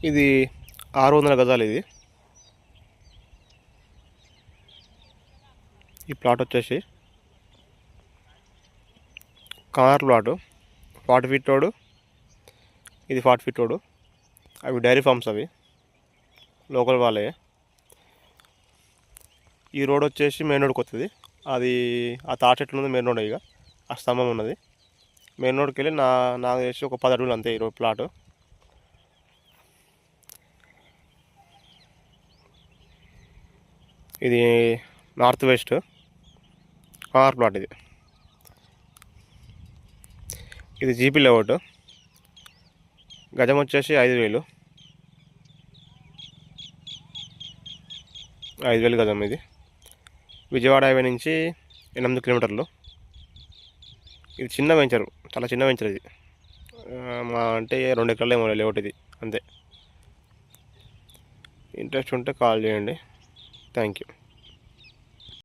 ఇది 600 గజాలు. ఇది ఈ ప్లాట్ వచ్చేసి కార్నర్ ప్లాటు. 40 ఫీట్ రోడ్, ఇది 40 ఫీట్ రోడ్. అవి డైరీ ఫార్మ్స్, అవి లోకల్ వాళ్ళే. ఈ రోడ్ వచ్చేసి మెయిన్ రోడ్కి వస్తుంది. అది ఆ తాట చెట్లు ఉన్నది మెయిన్ రోడ్. ఇక ఆ స్తంభం ఉన్నది మెయిన్ రోడ్కి వెళ్ళి నాకు చేసి ఒక 10 అడుగులు అంతే ఈ రోడ్ ప్లాటు. ఇది నార్త్ వెస్ట్ కార్నర్ ప్లాట్. ఇది జీపీ లేఅవుట్. గజం వచ్చేసి 5,000 గజం. ఇది విజయవాడ హైవే నుంచి 8 కిలోమీటర్లు. ఇది చిన్న వెంచర్, చాలా చిన్న వెంచర్ ఇది. మా అంటే 2 ఎకరాలు ఏమో లేఅవుట్ ఇది అంతే. ఇంట్రెస్ట్ ఉంటే కాల్ చేయండి. Thank you.